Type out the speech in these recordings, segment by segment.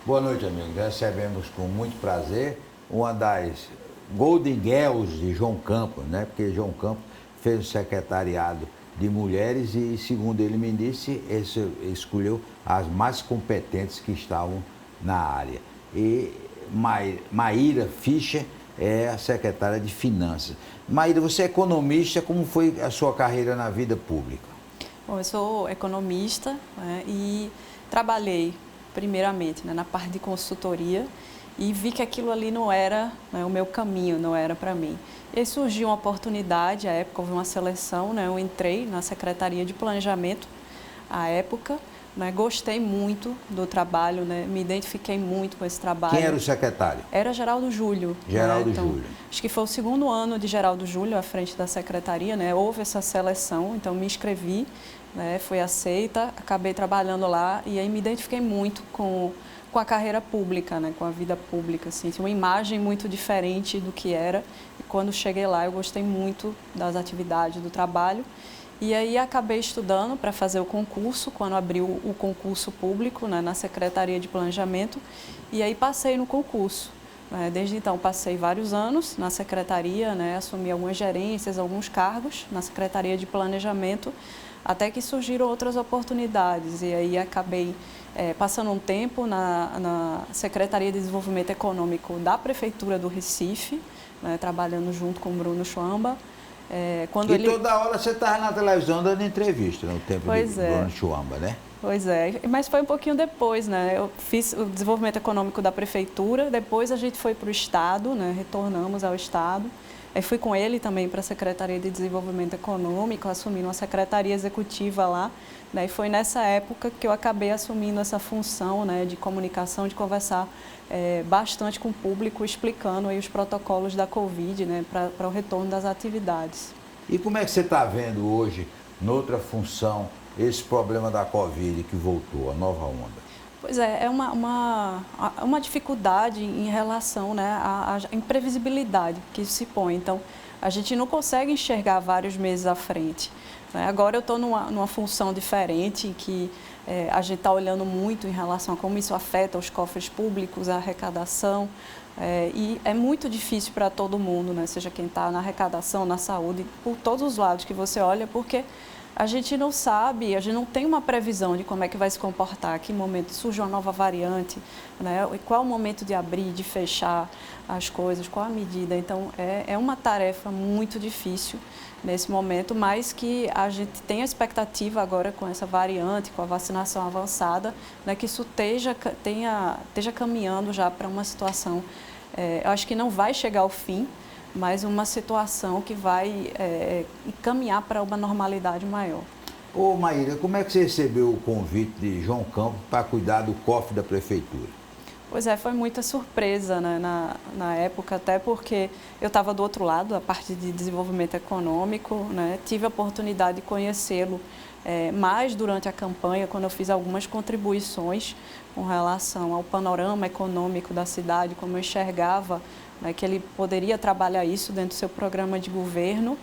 Boa noite, amigos. Recebemos com muito prazer uma das Golden Girls de João Campos, né? Porque João Campos fez o secretariado de mulheres e, segundo ele me disse, escolheu as mais competentes que estavam na área. E Maíra Fischer é a secretária de Finanças. Maíra, você é economista, como foi a sua carreira na vida pública? Bom, eu sou economista, né, e trabalhei primeiramente, né, na parte de consultoria e vi que aquilo ali não era, né, o meu caminho, não era para mim. E aí surgiu uma oportunidade, à época houve uma seleção, né, eu entrei na Secretaria de Planejamento à época, né, gostei muito do trabalho, né, me identifiquei muito com esse trabalho. Quem era o secretário? Era Geraldo Júlio. Geraldo né? Então, Júlio. acho que foi o segundo ano de Geraldo Júlio à frente da secretaria, né? Houve essa seleção, então me inscrevi, né? Fui aceita, acabei trabalhando lá e aí me identifiquei muito com a carreira pública, né? Com a vida pública, assim, tinha uma imagem muito diferente do que era. E quando cheguei lá, eu gostei muito das atividades, do trabalho. E aí acabei estudando para fazer o concurso, quando abriu o concurso público, né, na Secretaria de Planejamento, e aí passei no concurso. Desde então passei vários anos na Secretaria, né, assumi algumas gerências, alguns cargos na Secretaria de Planejamento, até que surgiram outras oportunidades. E aí acabei passando um tempo na Secretaria de Desenvolvimento Econômico da Prefeitura do Recife, né, trabalhando junto com o Bruno Schwamba. Toda hora você estava na televisão dando entrevista no tempo de Bruno Schwamba, né? Pois é, mas foi um pouquinho depois, né? Eu fiz o desenvolvimento econômico da prefeitura, depois a gente foi para o Estado, né? Retornamos ao Estado. Aí fui com ele também para a Secretaria de Desenvolvimento Econômico, assumindo uma secretaria executiva lá. Né? E foi nessa época que eu acabei assumindo essa função, né, de comunicação, de conversar bastante com o público, explicando aí os protocolos da Covid, né, para o retorno das atividades. E como é que você está vendo hoje, noutra função, esse problema da Covid que voltou, a nova onda? Pois é uma dificuldade em relação, né, à imprevisibilidade que se põe. Então, a gente não consegue enxergar vários meses à frente. Né? Agora eu estou numa função diferente, que a gente está olhando muito em relação a como isso afeta os cofres públicos, a arrecadação. E é muito difícil para todo mundo, né? Seja quem está na arrecadação, na saúde, por todos os lados que você olha, porque a gente não sabe, a gente não tem uma previsão de como é que vai se comportar, que momento surge uma nova variante, né? Qual é o momento de abrir, de fechar as coisas, qual a medida. Então, é uma tarefa muito difícil nesse momento, mas que a gente tem a expectativa agora com essa variante, com a vacinação avançada, né, que isso esteja caminhando já para uma situação, eu acho que não vai chegar ao fim, mas uma situação que vai caminhar para uma normalidade maior. Ô Maíra, como é que você recebeu o convite de João Campos para cuidar do cofre da prefeitura? Pois é, foi muita surpresa, né, na época, até porque eu estava do outro lado, a parte de desenvolvimento econômico, né, tive a oportunidade de conhecê-lo mais durante a campanha, quando eu fiz algumas contribuições com relação ao panorama econômico da cidade, como eu enxergava, né, que ele poderia trabalhar isso dentro do seu programa de governo,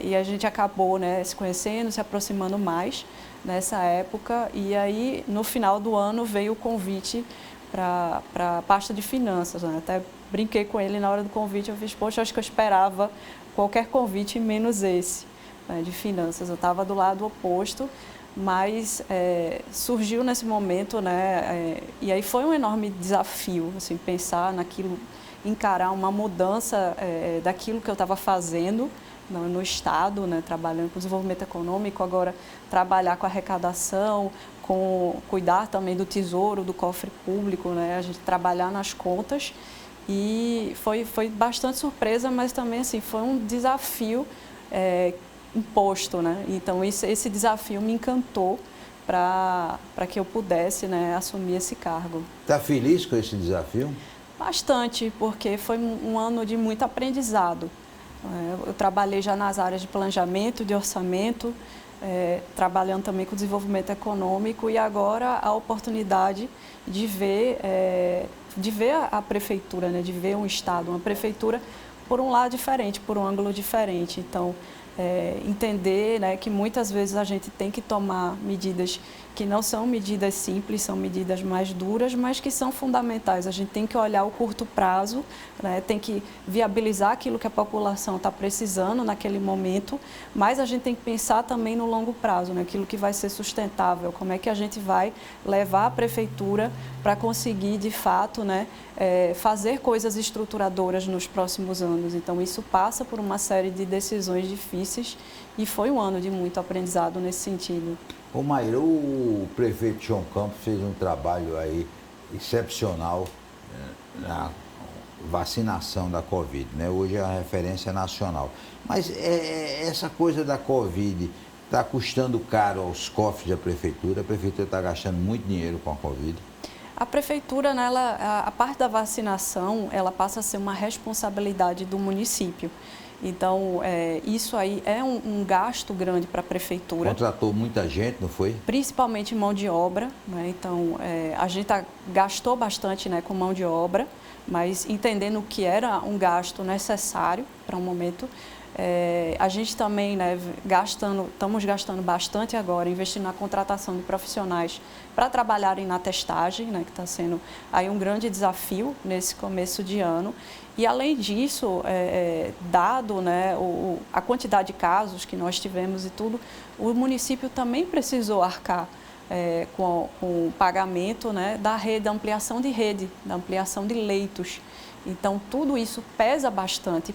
e a gente acabou, né, se conhecendo, se aproximando mais nessa época, e aí no final do ano veio o convite para a pasta de finanças, né? Até brinquei com ele na hora do convite, eu fiz, poxa, acho que eu esperava qualquer convite menos esse, né, de finanças. Eu estava do lado oposto, mas surgiu nesse momento, né, e aí foi um enorme desafio, assim, pensar naquilo, encarar uma mudança daquilo que eu estava fazendo no Estado, né, trabalhando com desenvolvimento econômico, agora trabalhar com arrecadação, com cuidar também do tesouro, do cofre público, né, a gente trabalhar nas contas. E foi bastante surpresa, mas também assim, foi um desafio imposto, né? Então esse desafio me encantou para que eu pudesse, né, assumir esse cargo. Está feliz com esse desafio? Bastante, porque foi um ano de muito aprendizado. Eu trabalhei já nas áreas de planejamento, de orçamento, trabalhando também com desenvolvimento econômico e agora a oportunidade de ver a prefeitura, né, de ver um Estado, uma prefeitura por um lado diferente, por um ângulo diferente. Então, entender, né, que muitas vezes a gente tem que tomar medidas que não são medidas simples, são medidas mais duras, mas que são fundamentais. A gente tem que olhar o curto prazo, né, tem que viabilizar aquilo que a população está precisando naquele momento, mas a gente tem que pensar também no longo prazo, né, aquilo que vai ser sustentável, como é que a gente vai levar a prefeitura para conseguir, de fato, né, fazer coisas estruturadoras nos próximos anos. Então, isso passa por uma série de decisões difíceis e foi um ano de muito aprendizado nesse sentido. Ô Maíra, o prefeito João Campos fez um trabalho aí excepcional na vacinação da Covid, né? Hoje é a referência nacional. Mas essa coisa da Covid está custando caro aos cofres da prefeitura está gastando muito dinheiro com a Covid. A prefeitura, né, a parte da vacinação, ela passa a ser uma responsabilidade do município. Então, isso aí é um gasto grande para a prefeitura. Contratou muita gente, não foi? Principalmente mão de obra, né? Então, a gente gastou bastante, né, com mão de obra, mas entendendo que era um gasto necessário para um momento. A gente também, né, estamos gastando bastante agora, investindo na contratação de profissionais para trabalharem na testagem, né, que está sendo aí um grande desafio nesse começo de ano. E, além disso, dado, né, a quantidade de casos que nós tivemos e tudo, o município também precisou arcar com o pagamento, né, da ampliação de rede, da ampliação de leitos. Então, tudo isso pesa bastante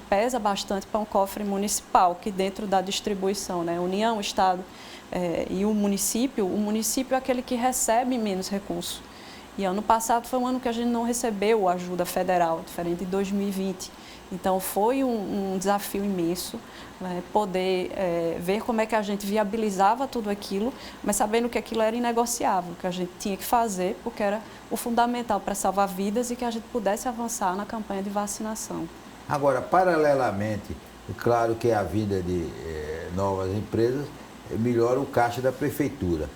para um cofre municipal, que dentro da distribuição, né, União, Estado e o município é aquele que recebe menos recursos. E ano passado foi um ano que a gente não recebeu ajuda federal, diferente de 2020. Então, foi um desafio imenso, né, poder ver como é que a gente viabilizava tudo aquilo, mas sabendo que aquilo era inegociável, que a gente tinha que fazer, porque era o fundamental para salvar vidas e que a gente pudesse avançar na campanha de vacinação. Agora, paralelamente, é claro que a vinda de novas empresas melhora o caixa da prefeitura.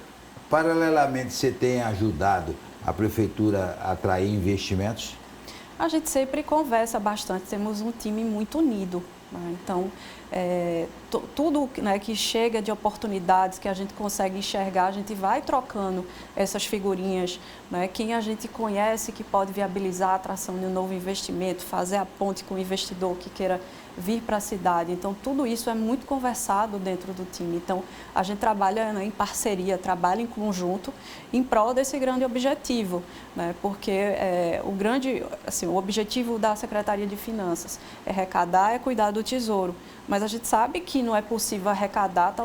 Paralelamente, você tem ajudado a prefeitura a atrair investimentos? A gente sempre conversa bastante, temos um time muito unido, né? Então, tudo, né, que chega de oportunidades que a gente consegue enxergar, a gente vai trocando essas figurinhas, né? Quem a gente conhece que pode viabilizar a atração de um novo investimento, fazer a ponte com o investidor que queira vir para a cidade. Então, tudo isso é muito conversado dentro do time. Então, a gente trabalha, né, em parceria, trabalha em conjunto em prol desse grande objetivo, né? Porque o objetivo da Secretaria de Finanças é arrecadar, é cuidar do tesouro. Mas a gente sabe que não é possível arrecadar, está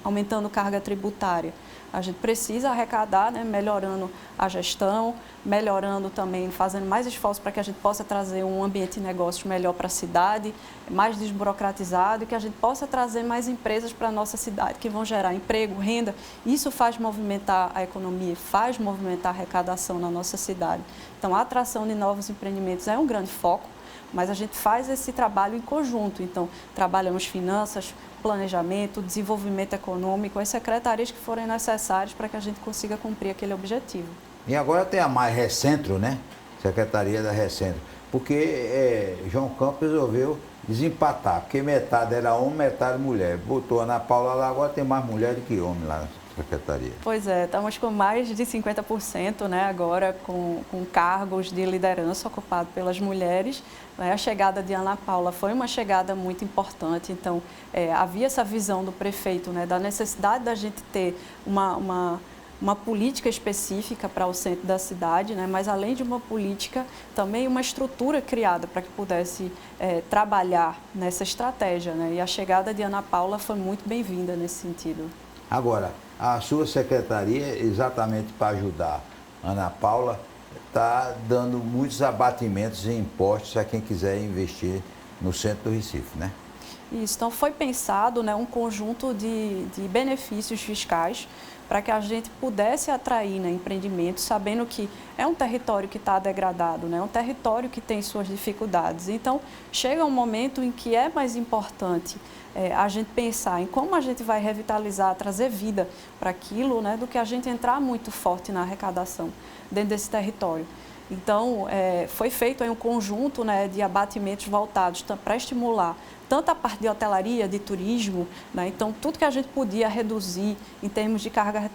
aumentando carga tributária. A gente precisa arrecadar, né, melhorando a gestão, melhorando também, fazendo mais esforços para que a gente possa trazer um ambiente de negócios melhor para a cidade, mais desburocratizado, e que a gente possa trazer mais empresas para a nossa cidade, que vão gerar emprego, renda. Isso faz movimentar a economia, faz movimentar a arrecadação na nossa cidade. Então, a atração de novos empreendimentos é um grande foco, mas a gente faz esse trabalho em conjunto. Então, trabalhamos finanças, planejamento, desenvolvimento econômico, as secretarias que forem necessárias para que a gente consiga cumprir aquele objetivo. E agora tem a mais Recentro, né? Secretaria da Recentro. Porque João Campos resolveu desempatar, porque metade era homem, metade mulher. Botou a Ana Paula lá, agora tem mais mulher do que homem lá na secretaria. Pois é, estamos com mais de 50%, né, agora com cargos de liderança ocupados pelas mulheres. A chegada de Ana Paula foi uma chegada muito importante, então havia essa visão do prefeito, né, da necessidade da gente ter uma política específica para o centro da cidade, né, mas além de uma política, também uma estrutura criada para que pudesse trabalhar nessa estratégia, né, e a chegada de Ana Paula foi muito bem-vinda nesse sentido. Agora, a sua secretaria, exatamente para ajudar Ana Paula, está dando muitos abatimentos em impostos a quem quiser investir no centro do Recife, né? Isso, então foi pensado, né, um conjunto de benefícios fiscais para que a gente pudesse atrair, né, empreendimentos, sabendo que é um território que está degradado, né, é um território que tem suas dificuldades. Então, chega um momento em que é mais importante a gente pensar em como a gente vai revitalizar, trazer vida para aquilo, né, do que a gente entrar muito forte na arrecadação dentro desse território. Então, foi feito aí um conjunto, né, de abatimentos voltados para estimular tanto a parte de hotelaria, de turismo, né? Então, tudo que a gente podia reduzir em termos de carga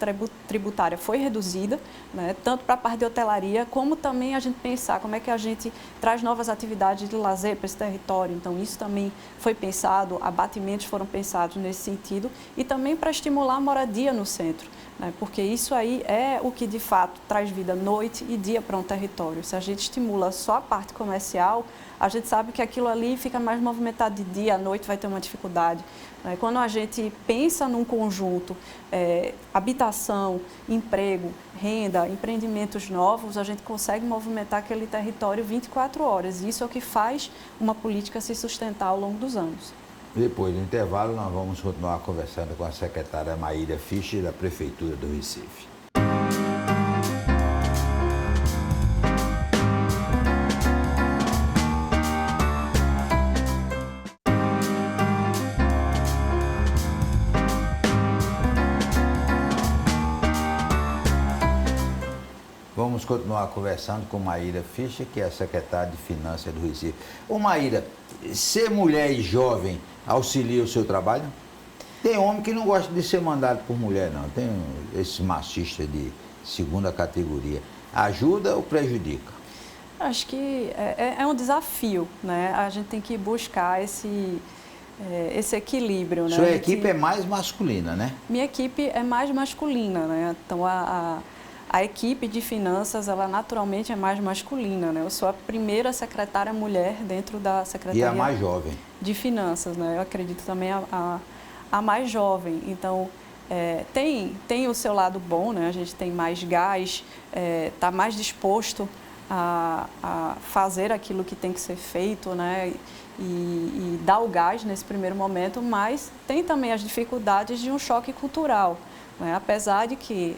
tributária foi reduzida, né? Tanto para a parte de hotelaria, como também a gente pensar como é que a gente traz novas atividades de lazer para esse território. Então, isso também foi pensado, abatimentos foram pensados nesse sentido, e também para estimular a moradia no centro, né? Porque isso aí é o que, de fato, traz vida noite e dia para um território. Se a gente estimula só a parte comercial, a gente sabe que aquilo ali fica mais movimentado de dia, à noite vai ter uma dificuldade, né? Quando a gente pensa num conjunto, habitação, emprego, renda, empreendimentos novos, a gente consegue movimentar aquele território 24 horas. Isso é o que faz uma política se sustentar ao longo dos anos. Depois do intervalo, nós vamos continuar conversando com a secretária Maíra Fischer, da Prefeitura do Recife. Vamos continuar conversando com Maíra Fischer, que é a secretária de Finanças do Recife. Ô Maíra, ser mulher e jovem auxilia o seu trabalho? Tem homem que não gosta de ser mandado por mulher, não. Tem esses machistas de segunda categoria. Ajuda ou prejudica? Acho que é um desafio, né? A gente tem que buscar esse equilíbrio, né? Sua equipe é mais masculina, né? Minha equipe é mais masculina, né? Então, a equipe de finanças, ela naturalmente é mais masculina, né? Eu sou a primeira secretária mulher dentro da Secretaria... E a mais jovem. ...de Finanças, né? Eu acredito também a mais jovem. Então, tem o seu lado bom, né? A gente tem mais gás, está mais disposto a fazer aquilo que tem que ser feito, né? E dar o gás nesse primeiro momento, mas tem também as dificuldades de um choque cultural, né? Apesar de que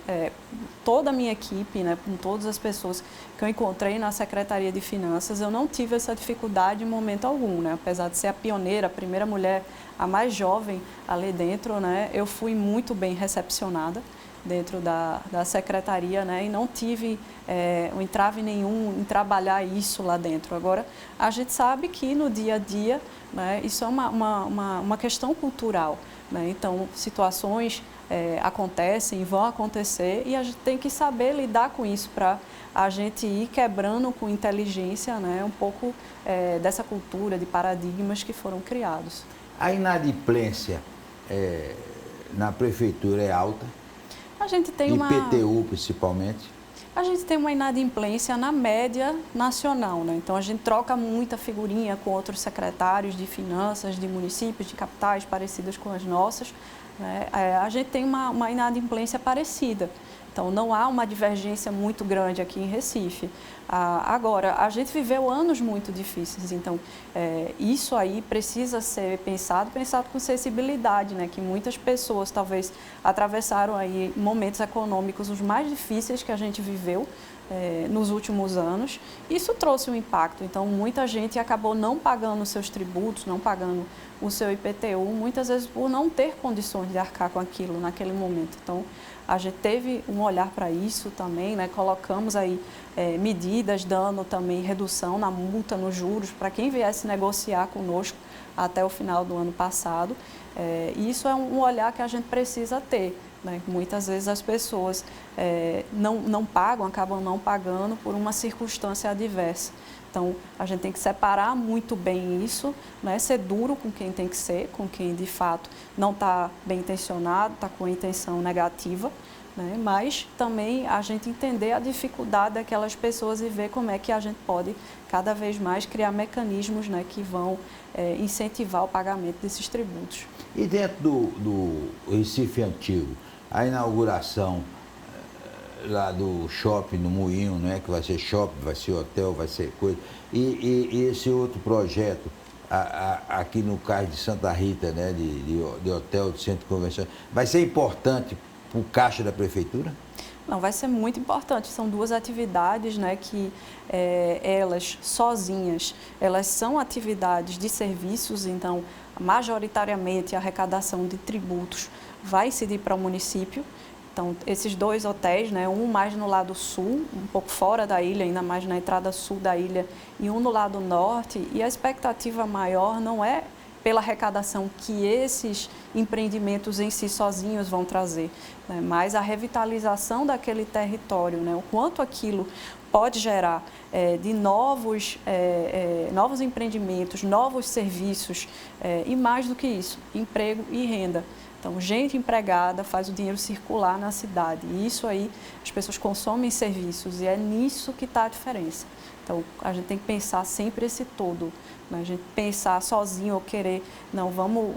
toda a minha equipe, né, com todas as pessoas que eu encontrei na Secretaria de Finanças, eu não tive essa dificuldade em momento algum, né? Apesar de ser a pioneira, a primeira mulher, a mais jovem ali dentro, né, eu fui muito bem recepcionada dentro da secretaria, né, e não tive um entrave nenhum em trabalhar isso lá dentro. Agora, a gente sabe que no dia a dia, né, isso é uma questão cultural, né? Então, situações acontecem, vão acontecer, e a gente tem que saber lidar com isso para a gente ir quebrando com inteligência, né, um pouco dessa cultura, de paradigmas que foram criados. A inadimplência na prefeitura é alta? A gente tem IPTU principalmente? A gente tem uma inadimplência na média nacional, né? Então, a gente troca muita figurinha com outros secretários de finanças, de municípios, de capitais parecidas com as nossas, né? A gente tem uma inadimplência parecida. Então, não há uma divergência muito grande aqui em Recife. Agora, a gente viveu anos muito difíceis, então isso aí precisa ser pensado com sensibilidade, né? Que muitas pessoas talvez atravessaram aí momentos econômicos os mais difíceis que a gente viveu nos últimos anos. Isso trouxe um impacto, então muita gente acabou não pagando os seus tributos, não pagando o seu IPTU, muitas vezes por não ter condições de arcar com aquilo naquele momento. Então, a gente teve um olhar para isso também, né? Colocamos aí medidas dando também redução na multa, nos juros, para quem viesse negociar conosco até o final do ano passado. E isso é um olhar que a gente precisa ter, né? Muitas vezes as pessoas não pagam, acabam não pagando por uma circunstância adversa. Então, a gente tem que separar muito bem isso, né? Ser duro com quem tem que ser, com quem de fato não está bem intencionado, está com a intenção negativa, né? Mas também a gente entender a dificuldade daquelas pessoas e ver como é que a gente pode cada vez mais criar mecanismos, né, que vão incentivar o pagamento desses tributos. E dentro do Recife Antigo, a inauguração lá do shopping no Moinho, né, que vai ser shopping, vai ser hotel, vai ser coisa, e esse outro projeto aqui no Cais de Santa Rita, né, de hotel, de centro de convenção, vai ser importante para o caixa da prefeitura? Não, vai ser muito importante. São duas atividades, né, que elas sozinhas, elas são atividades de serviços, então majoritariamente a arrecadação de tributos vai incidir para o município. Então, esses 2 hotéis, né, um mais no lado sul, um pouco fora da ilha, ainda mais na entrada sul da ilha, e um no lado norte, e a expectativa maior não é pela arrecadação que esses empreendimentos em si sozinhos vão trazer, né, mas a revitalização daquele território, né, o quanto aquilo pode gerar de novos empreendimentos, novos serviços e mais do que isso, emprego e renda. Então, gente empregada faz o dinheiro circular na cidade e isso aí, as pessoas consomem serviços e é nisso que está a diferença. Então, a gente tem que pensar sempre esse todo, né? A gente pensar sozinho ou querer, não, vamos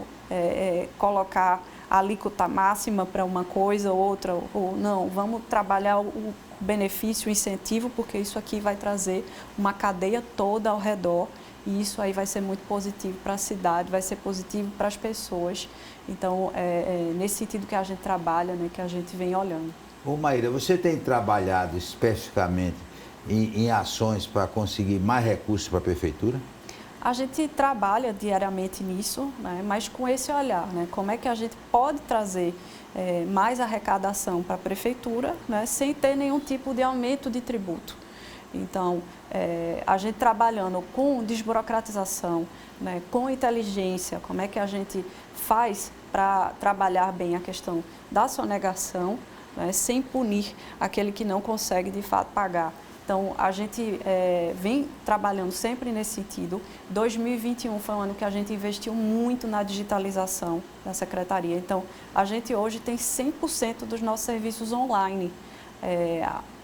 colocar a alíquota máxima para uma coisa ou outra, ou não, vamos trabalhar o benefício, o incentivo, porque isso aqui vai trazer uma cadeia toda ao redor e isso aí vai ser muito positivo para a cidade, vai ser positivo para as pessoas. Então, é nesse sentido que a gente trabalha, né, que a gente vem olhando. Ô Maíra, você tem trabalhado especificamente em ações para conseguir mais recursos para a prefeitura? A gente trabalha diariamente nisso, né, mas com esse olhar, né, como é que a gente pode trazer mais arrecadação para a prefeitura, né, sem ter nenhum tipo de aumento de tributo. Então, a gente trabalhando com desburocratização, né, com inteligência, como é que a gente faz para trabalhar bem a questão da sonegação, né, sem punir aquele que não consegue de fato pagar. Então, a gente vem trabalhando sempre nesse sentido. 2021 foi um ano que a gente investiu muito na digitalização da Secretaria. Então, a gente hoje tem 100% dos nossos serviços online.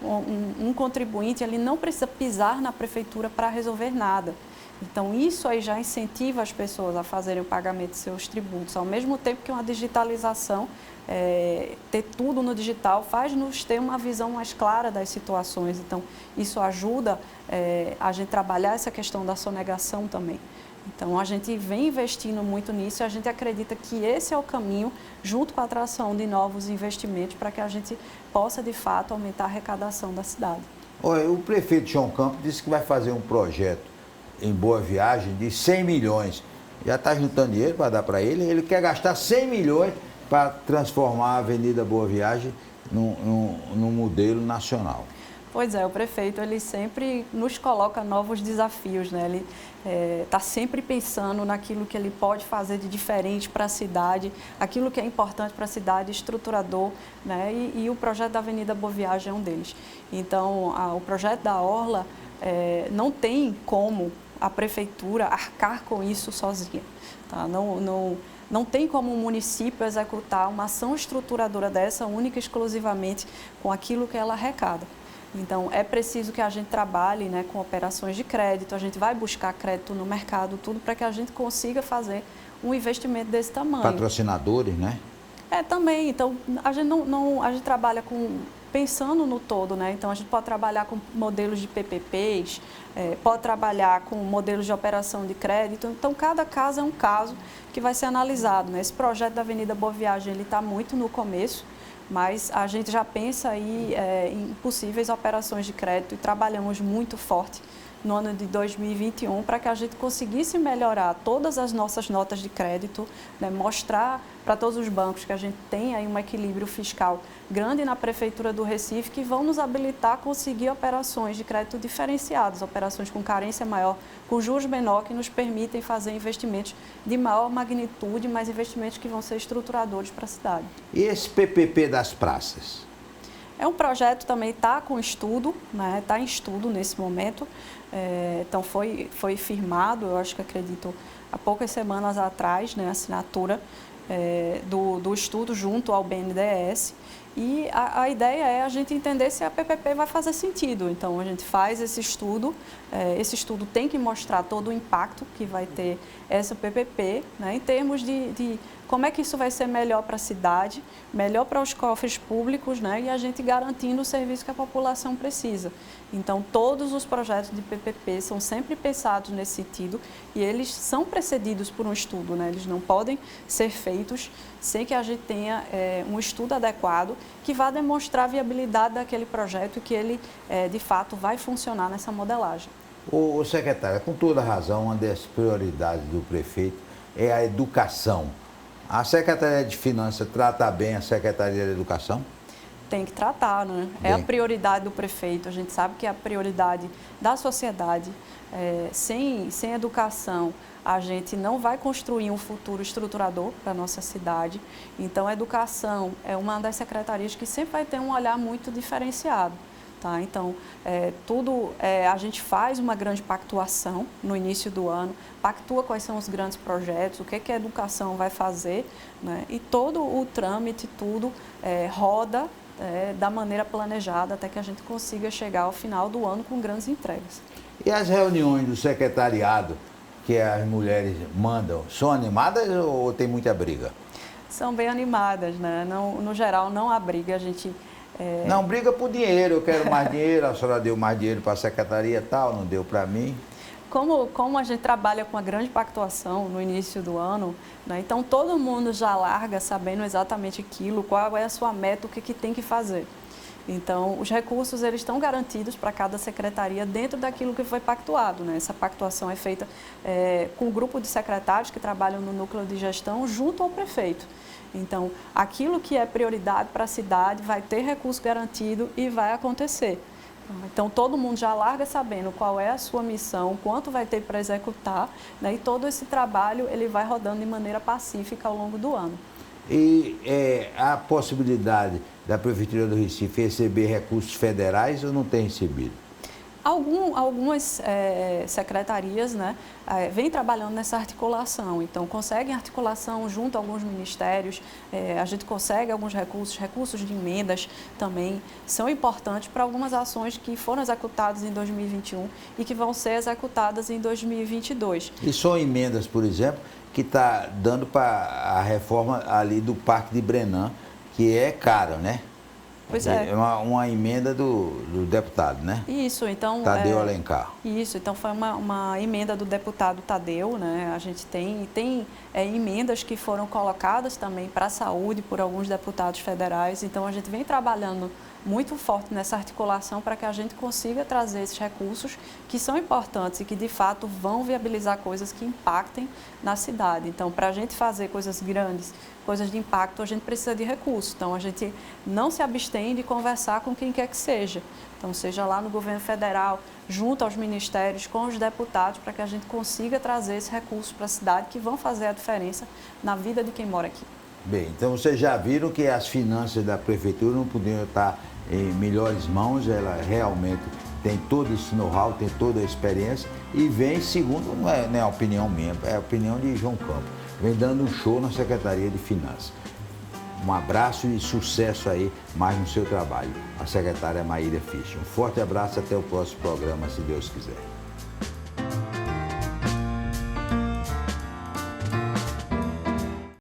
Um contribuinte ele não precisa pisar na prefeitura para resolver nada. Então, isso aí já incentiva as pessoas a fazerem o pagamento de seus tributos. Ao mesmo tempo que uma digitalização, ter tudo no digital, faz-nos ter uma visão mais clara das situações. Então, isso ajuda a gente trabalhar essa questão da sonegação também. Então, a gente vem investindo muito nisso e a gente acredita que esse é o caminho, junto com a atração de novos investimentos, para que a gente possa, de fato, aumentar a arrecadação da cidade. Olha, o prefeito João Campos disse que vai fazer um projeto em Boa Viagem de 100 milhões. Já está juntando dinheiro para dar para ele. Ele quer gastar 100 milhões para transformar a Avenida Boa Viagem num modelo nacional. Pois é, o prefeito ele sempre nos coloca novos desafios, né? Ele está sempre pensando naquilo que ele pode fazer de diferente para a cidade, aquilo que é importante para a cidade, estruturador, né? E o projeto da Avenida Boa Viagem é um deles. Então, o projeto da Orla não tem como a prefeitura arcar com isso sozinha, tá? Não tem como o município executar uma ação estruturadora dessa única e exclusivamente com aquilo que ela arrecada. Então, é preciso que a gente trabalhe, né, com operações de crédito, a gente vai buscar crédito no mercado, tudo para que a gente consiga fazer um investimento desse tamanho. Patrocinadores, né? Também. Então, a gente trabalha pensando no todo, né? Então, a gente pode trabalhar com modelos de PPPs, pode trabalhar com modelos de operação de crédito. Então, cada caso é um caso que vai ser analisado, né? Esse projeto da Avenida Boa Viagem, ele está muito no começo, mas a gente já pensa aí em possíveis operações de crédito e trabalhamos muito forte no ano de 2021 para que a gente conseguisse melhorar todas as nossas notas de crédito, né, mostrar para todos os bancos que a gente tem aí um equilíbrio fiscal grande na Prefeitura do Recife que vão nos habilitar a conseguir operações de crédito diferenciadas, operações com carência maior, com juros menor, que nos permitem fazer investimentos de maior magnitude, mas investimentos que vão ser estruturadores para a cidade. E esse PPP das praças? É um projeto também está com estudo, né? Está em estudo nesse momento. Então foi firmado, eu acho que acredito, há poucas semanas atrás, né, a assinatura do estudo junto ao BNDES. E a ideia é a gente entender se a PPP vai fazer sentido. Então, a gente faz esse estudo tem que mostrar todo o impacto que vai ter essa PPP, né, em termos de como é que isso vai ser melhor para a cidade, melhor para os cofres públicos, né, e a gente garantindo o serviço que a população precisa. Então, todos os projetos de PPP são sempre pensados nesse sentido e eles são precedidos por um estudo, né, eles não podem ser feitos sem que a gente tenha um estudo adequado que vá demonstrar a viabilidade daquele projeto e que ele, de fato, vai funcionar nessa modelagem. Ô secretária, com toda razão, uma das prioridades do prefeito é a educação. A Secretaria de Finanças trata bem a Secretaria de Educação? Tem que tratar, né? É a prioridade do prefeito, a gente sabe que é a prioridade da sociedade. Sem educação, a gente não vai construir um futuro estruturador para a nossa cidade. Então, a educação é uma das secretarias que sempre vai ter um olhar muito diferenciado. Tá? Então, a gente faz uma grande pactuação no início do ano, pactua quais são os grandes projetos, o que a educação vai fazer, né? E todo o trâmite, tudo roda da maneira planejada até que a gente consiga chegar ao final do ano com grandes entregas. E as reuniões do secretariado que as mulheres mandam, são animadas ou tem muita briga? São bem animadas, né? Não, no geral, não há briga, a gente... Não, briga por dinheiro, eu quero mais dinheiro, a senhora deu mais dinheiro para a secretaria e tal, não deu para mim. Como a gente trabalha com a grande pactuação no início do ano, né, então todo mundo já larga sabendo exatamente aquilo, qual é a sua meta, o que tem que fazer. Então, os recursos eles estão garantidos para cada secretaria dentro daquilo que foi pactuado, né? Essa pactuação é feita com um grupo de secretários que trabalham no núcleo de gestão junto ao prefeito. Então, aquilo que é prioridade para a cidade vai ter recurso garantido e vai acontecer. Então, todo mundo já larga sabendo qual é a sua missão, quanto vai ter para executar, né? E todo esse trabalho ele vai rodando de maneira pacífica ao longo do ano. E a possibilidade da Prefeitura do Recife receber recursos federais ou não tem recebido? Algumas secretarias, né, vêm trabalhando nessa articulação, então conseguem articulação junto a alguns ministérios, a gente consegue alguns recursos de emendas também são importantes para algumas ações que foram executadas em 2021 e que vão ser executadas em 2022. E são emendas, por exemplo, que está dando para a reforma ali do Parque de Brenan, que é caro, né? Pois é. É uma emenda do deputado, né? Isso, então... Tadeu Alencar. Isso, então foi uma emenda do deputado Tadeu, né? A gente tem emendas que foram colocadas também para a saúde por alguns deputados federais, então a gente vem trabalhando muito forte nessa articulação para que a gente consiga trazer esses recursos que são importantes e que de fato vão viabilizar coisas que impactem na cidade. Então, para a gente fazer coisas grandes, coisas de impacto, a gente precisa de recursos. Então, a gente não se abstém de conversar com quem quer que seja. Então, seja lá no governo federal, junto aos ministérios, com os deputados, para que a gente consiga trazer esses recursos para a cidade que vão fazer a diferença na vida de quem mora aqui. Bem, então vocês já viram que as finanças da prefeitura não podiam estar em melhores mãos, ela realmente tem todo esse know-how, tem toda a experiência e vem, segundo, não é a opinião minha, é a opinião de João Campos, vem dando um show na Secretaria de Finanças. Um abraço e sucesso aí mais no seu trabalho, a secretária Maíra Fischer. Um forte abraço, até o próximo programa, se Deus quiser.